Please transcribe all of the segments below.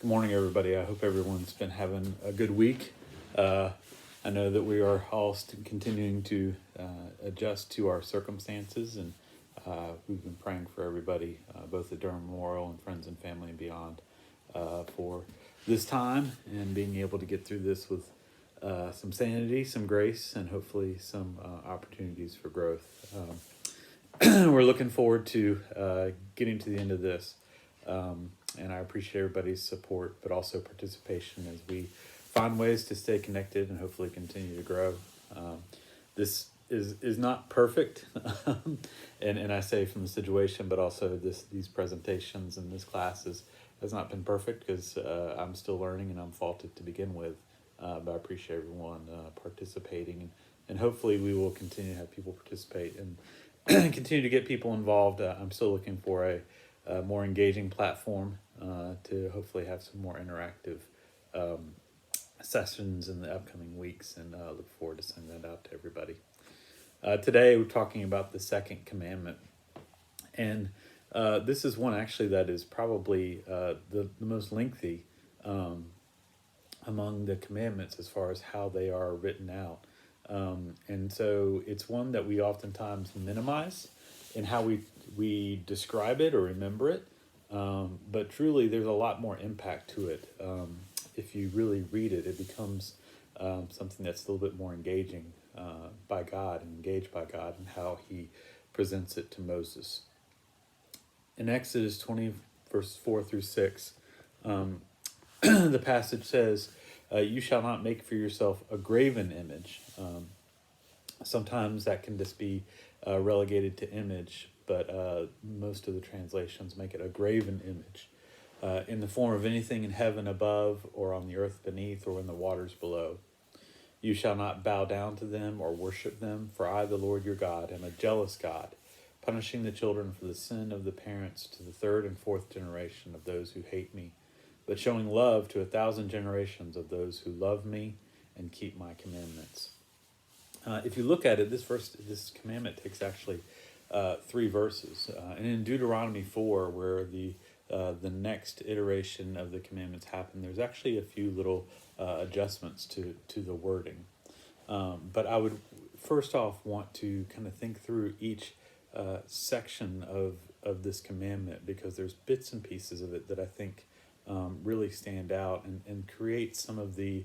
Good morning, everybody. I hope everyone's been having a good week. I know that we are all continuing to adjust to our circumstances, and we've been praying for everybody, both at Durham Memorial and friends and family and beyond, for this time and being able to get through this with some sanity, some grace, and hopefully some opportunities for growth. We're looking forward to getting to the end of this. And I appreciate everybody's support, but also participation as we find ways to stay connected and hopefully continue to grow. This is not perfect, and I say from the situation, but also these presentations and this class has not been perfect because I'm still learning and I'm faulted to begin with. But I appreciate everyone participating, and hopefully we will continue to have people participate and continue to get people involved. I'm still looking for a more engaging platform to hopefully have some more interactive sessions in the upcoming weeks, and look forward to sending that out to everybody. Today we're talking about the Second Commandment, and this is one actually that is probably the most lengthy among the commandments as far as how they are written out. And so it's one that we oftentimes minimize in how we describe it or remember it. But truly, there's a lot more impact to it. If you really read it, it becomes something that's a little bit more engaging by God and engaged by God and how he presents it to Moses. In Exodus 20, verse 4 through 6, the passage says, you shall not make for yourself a graven image. Sometimes that can just be relegated to image, but most of the translations make it a graven image in the form of anything in heaven above or on the earth beneath or in the waters below. You shall not bow down to them or worship them, for I, the Lord your God, am a jealous God, punishing the children for the sin of the parents to the third and fourth generation of those who hate me, but showing love to 1,000 generations of those who love me and keep my commandments. If you look at it, this commandment takes actually 3 verses. And in Deuteronomy 4, where the next iteration of the commandments happen, there's actually a few little adjustments to the wording. But I would first off want to kind of think through each section of this commandment, because there's bits and pieces of it that I think really stand out and create some of the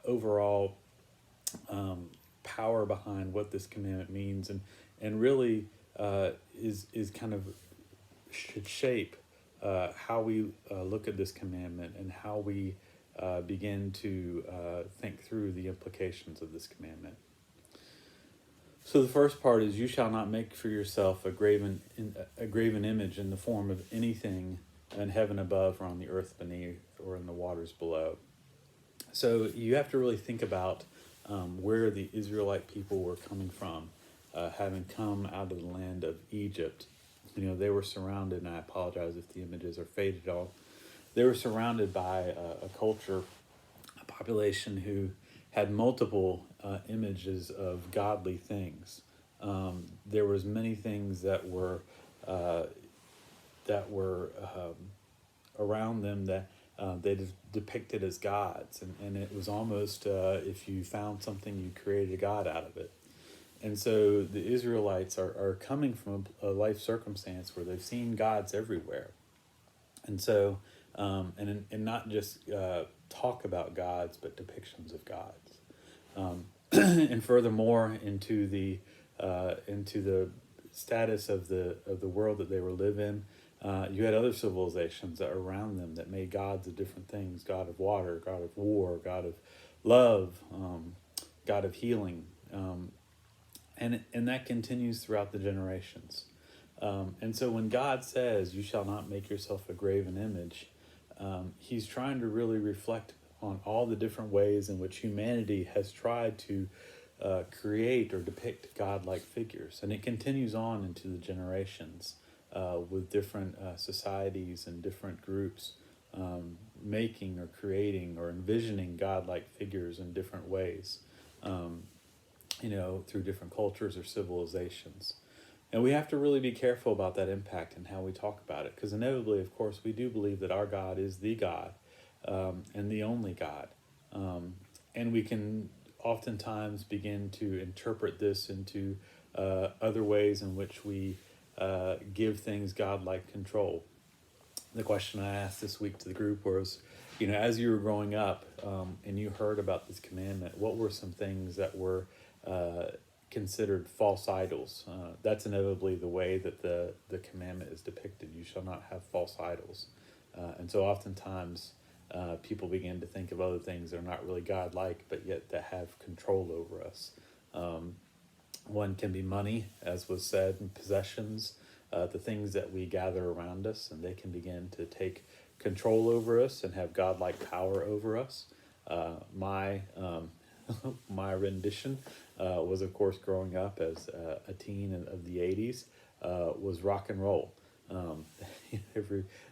overall power behind what this commandment means, and really is kind of should shape how we look at this commandment and how we begin to think through the implications of this commandment. So the first part is, you shall not make for yourself a graven image in the form of anything in heaven above or on the earth beneath or in the waters below. So you have to really think about where the Israelite people were coming from, having come out of the land of Egypt. You know, they were surrounded, and I apologize if the images are faded off. They were surrounded by a culture, a population who had multiple images of godly things. There was many things that were around them that they depicted as gods, and it was almost if you found something, you created a god out of it. And so the Israelites are coming from a life circumstance where they've seen gods everywhere, and so and not just talk about gods, but depictions of gods. And furthermore, into the status of the world that they were living. You had other civilizations that were around them that made gods of different things: God of water, God of war, God of love, God of healing, and that continues throughout the generations. And so when God says, "You shall not make yourself a graven image," He's trying to really reflect on all the different ways in which humanity has tried to create or depict godlike figures, and it continues on into the generations. With different societies and different groups making or creating or envisioning godlike figures in different ways, through different cultures or civilizations. And we have to really be careful about that impact and how we talk about it, because inevitably, of course, we do believe that our God is the God and the only God. And we can oftentimes begin to interpret this into other ways in which we give things godlike control. The question I asked this week to the group was, as you were growing up and you heard about this commandment, what were some things that were considered false idols? That's inevitably the way that the commandment is depicted. You shall not have false idols. And so oftentimes people begin to think of other things that are not really God-like, but yet that have control over us. One can be money, as was said, and possessions, the things that we gather around us, and they can begin to take control over us and have godlike power over us. My my rendition was, of course, growing up as a teen of the 80s, was rock and roll.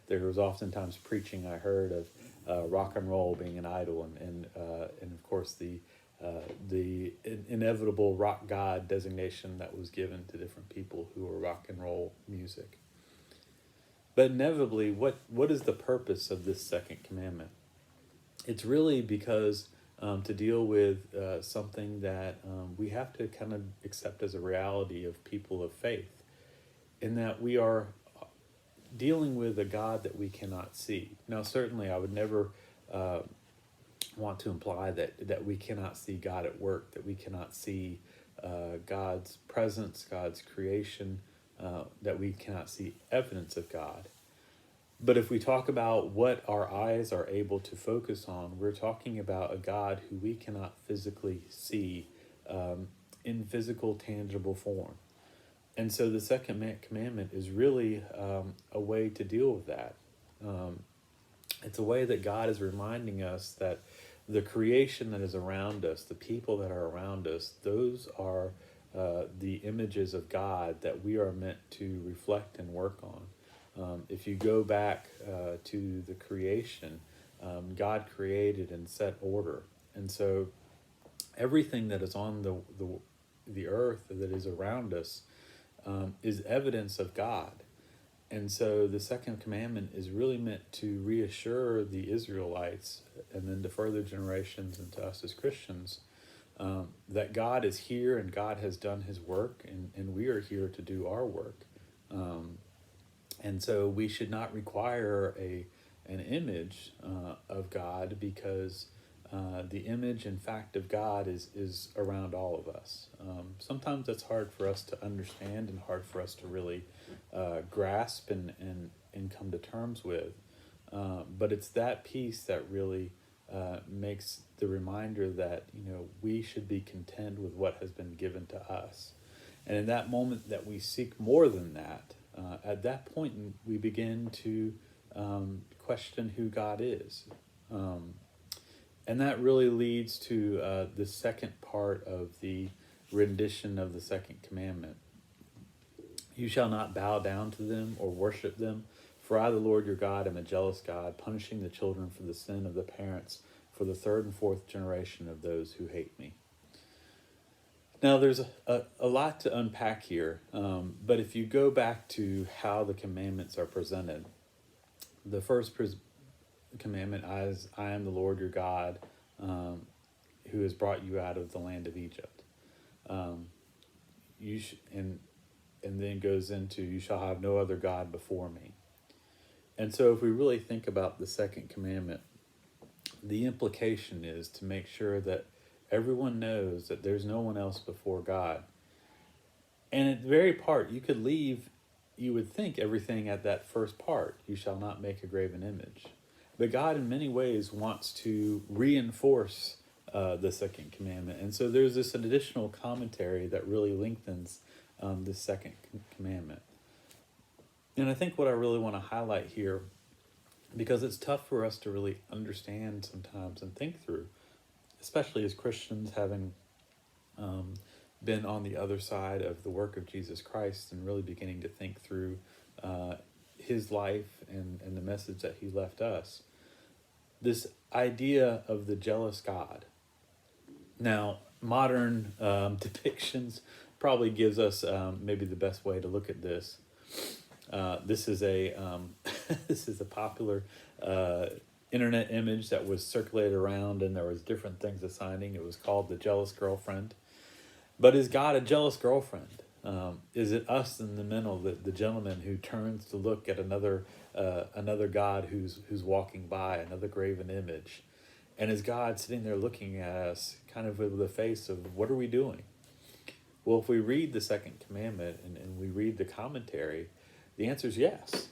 There was oftentimes preaching I heard of rock and roll being an idol, and of course the inevitable rock god designation that was given to different people who were rock and roll music. But inevitably, what is the purpose of this second commandment? It's really because to deal with something that we have to kind of accept as a reality of people of faith, in that we are dealing with a God that we cannot see. Now, certainly, I would never want to imply that we cannot see God at work, that we cannot see God's presence, God's creation, that we cannot see evidence of God. But if we talk about what our eyes are able to focus on, we're talking about a God who we cannot physically see in physical, tangible form. And so the second commandment is really a way to deal with that. It's a way that God is reminding us that the creation that is around us, the people that are around us, those are the images of God that we are meant to reflect and work on. If you go back to the creation, God created and set order. And so everything that is on the earth that is around us is evidence of God. And so the second commandment is really meant to reassure the Israelites and then to further generations and to us as Christians that God is here and God has done his work, and we are here to do our work. And so we should not require an image of God, because the image and fact of God is around all of us. Sometimes that's hard for us to understand and hard for us to really grasp and come to terms with. But it's that piece that really makes the reminder that we should be content with what has been given to us. And in that moment that we seek more than that, at that point we begin to question who God is. And that really leads to the second part of the rendition of the second commandment. You shall not bow down to them or worship them, for I, the Lord your God, am a jealous God, punishing the children for the sin of the parents, for the third and fourth generation of those who hate me. Now, there's a lot to unpack here, but if you go back to how the commandments are presented, the first commandment is, I am the Lord your God, who has brought you out of the land of Egypt. And then goes into, you shall have no other God before me. And so if we really think about the second commandment, the implication is to make sure that everyone knows that there's no one else before God. And at the very part, you could leave, you would think, everything at that first part, you shall not make a graven image. But God in many ways wants to reinforce the second commandment. And so there's this additional commentary that really lengthens the second commandment. And I think what I really want to highlight here, because it's tough for us to really understand sometimes and think through, especially as Christians, having been on the other side of the work of Jesus Christ and really beginning to think through his life and the message that he left us. This idea of the jealous God. Now, modern depictions probably gives us maybe the best way to look at this. This is a this is a popular internet image that was circulated around, and there was different things assigning. It was called the jealous girlfriend. But is God a jealous girlfriend? Is it us in the middle, the gentleman who turns to look at another God who's walking by, another graven image? And is God sitting there looking at us kind of with the face of, what are we doing? Well, if we read the Second Commandment and we read the commentary, the answer is yes.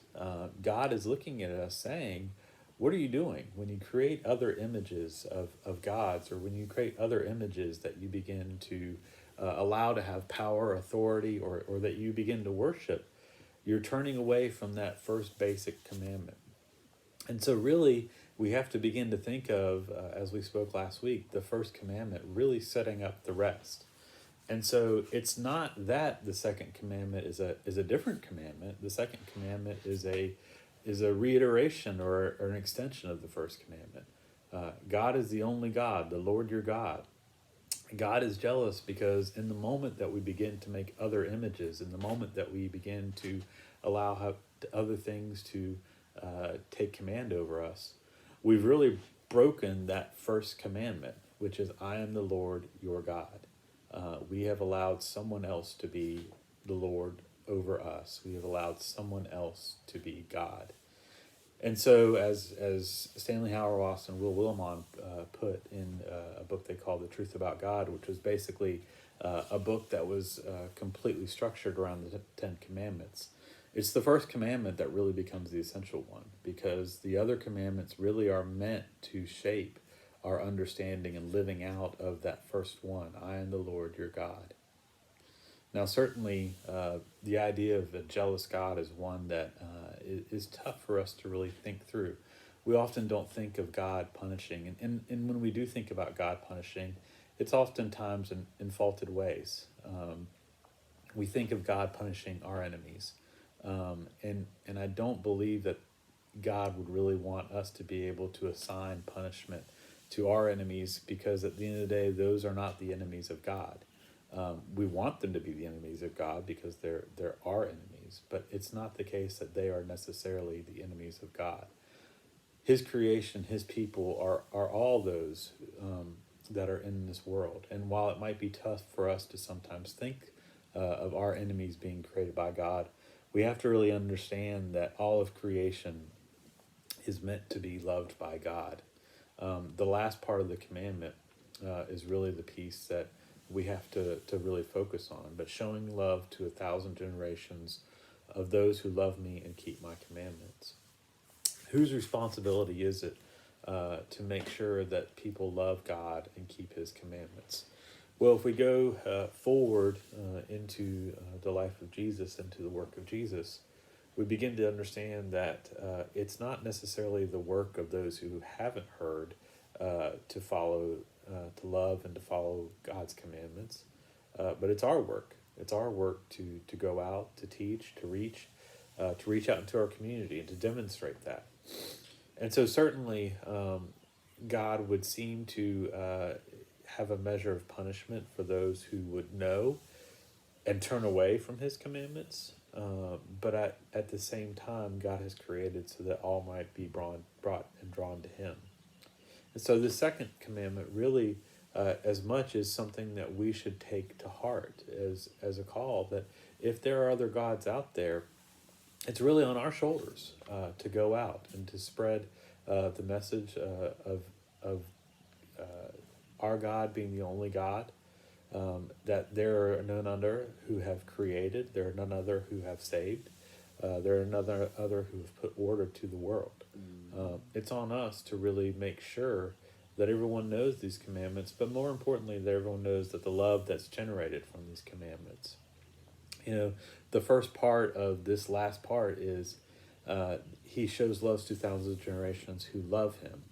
God is looking at us saying, what are you doing when you create other images of gods, or when you create other images that you begin to allow to have power, authority, or that you begin to worship? You're turning away from that first basic commandment. And so really, we have to begin to think of, as we spoke last week, the first commandment really setting up the rest. And so it's not that the second commandment is a different commandment. The second commandment is a reiteration or an extension of the first commandment. God is the only God, the Lord your God. God is jealous because in the moment that we begin to make other images, in the moment that we begin to allow other things to take command over us, we've really broken that first commandment, which is, I am the Lord your God. We have allowed someone else to be the Lord over us. We have allowed someone else to be God. And so, as Stanley Hauerwas and Will Willimon put in a book they call The Truth About God, which was basically a book that was completely structured around the Ten Commandments, it's the first commandment that really becomes the essential one, because the other commandments really are meant to shape our understanding and living out of that first one, I am the Lord your God. Now, certainly, the idea of a jealous God is one that is tough for us to really think through. We often don't think of God punishing, and when we do think about God punishing, it's oftentimes in faulted ways. We think of God punishing our enemies, and I don't believe that God would really want us to be able to assign punishment to our enemies, because at the end of the day, those are not the enemies of God. We want them to be the enemies of God because they're our enemies, but it's not the case that they are necessarily the enemies of God. His creation, his people are all those that are in this world. And while it might be tough for us to sometimes think of our enemies being created by God, we have to really understand that all of creation is meant to be loved by God. The last part of the commandment is really the piece that we have to really focus on, but showing love to 1,000 generations of those who love me and keep my commandments. Whose responsibility is it to make sure that people love God and keep his commandments? Well, if we go forward into the life of Jesus, into the work of Jesus, we begin to understand that it's not necessarily the work of those who haven't heard to follow, to love and to follow God's commandments, but it's our work. It's our work to go out, to teach, to reach out into our community and to demonstrate that. And so certainly God would seem to have a measure of punishment for those who would know and turn away from his commandments. But at the same time, God has created so that all might be brought and drawn to him. And so the second commandment really, as much as something that we should take to heart as a call, that if there are other gods out there, it's really on our shoulders to go out and to spread the message of our God being the only God, that there are none other who have created, there are none other who have saved, there are none other who have put order to the world. It's on us to really make sure that everyone knows these commandments, but more importantly, that everyone knows that the love that's generated from these commandments. You know, the first part of this last part is he shows love to thousands of generations who love him.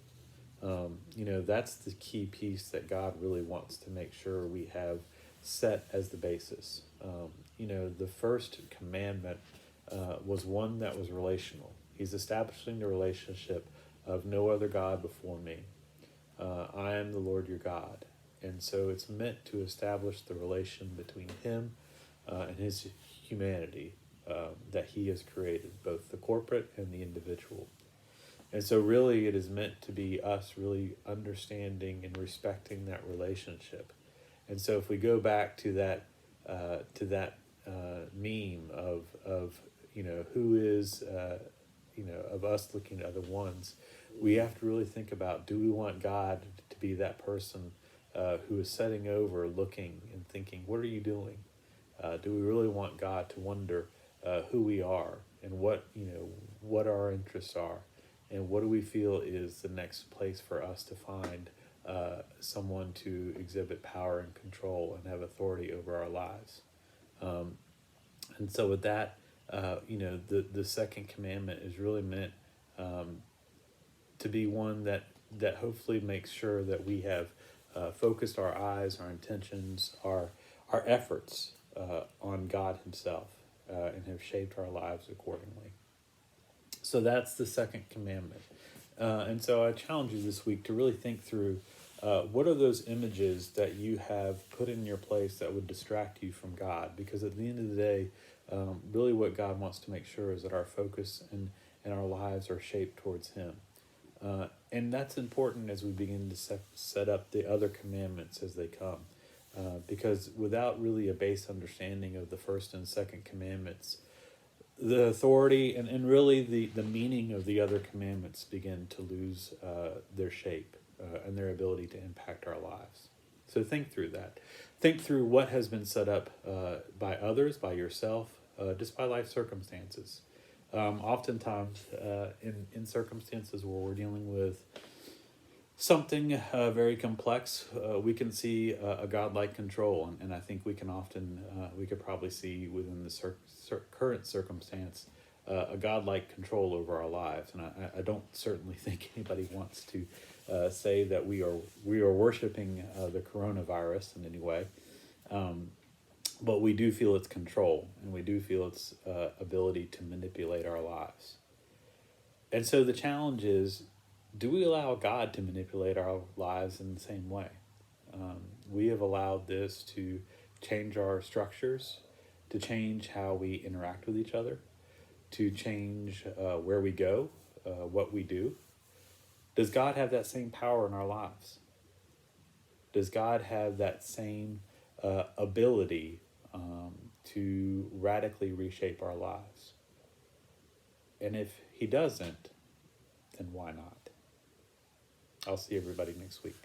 That's the key piece that God really wants to make sure we have set as the basis. The first commandment was one that was relational. He's establishing the relationship of no other God before me. I am the Lord your God. And so it's meant to establish the relation between him and his humanity that he has created, both the corporate and the individual. And so really it is meant to be us really understanding and respecting that relationship. And so if we go back to that meme of who is of us looking at other ones, we have to really think about, do we want God to be that person who is setting over, looking and thinking, what are you doing? Do we really want God to wonder who we are and what our interests are, and what do we feel is the next place for us to find someone to exhibit power and control and have authority over our lives? And so with that, the second commandment is really meant to be one that hopefully makes sure that we have focused our eyes, our intentions, our efforts on God Himself, and have shaped our lives accordingly. So that's the second commandment. And so I challenge you this week to really think through what are those images that you have put in your place that would distract you from God? Because at the end of the day, really what God wants to make sure is that our focus and our lives are shaped towards Him. And that's important as we begin to set up the other commandments as they come. Because without really a base understanding of the first and second commandments, the authority and really the meaning of the other commandments begin to lose their shape and their ability to impact our lives. So think through that. Think through what has been set up by others, by yourself, just by life circumstances. Oftentimes, in circumstances where we're dealing with something very complex, we can see a godlike control, and I think we can often we could probably see within the current circumstance a godlike control over our lives. And I don't certainly think anybody wants to say that we are worshiping the coronavirus in any way, but we do feel its control, and we do feel its ability to manipulate our lives. And so the challenge is, do we allow God to manipulate our lives in the same way? We have allowed this to change our structures, to change how we interact with each other, to change where we go, what we do. Does God have that same power in our lives? Does God have that same ability to radically reshape our lives? And if He doesn't, then why not? I'll see everybody next week.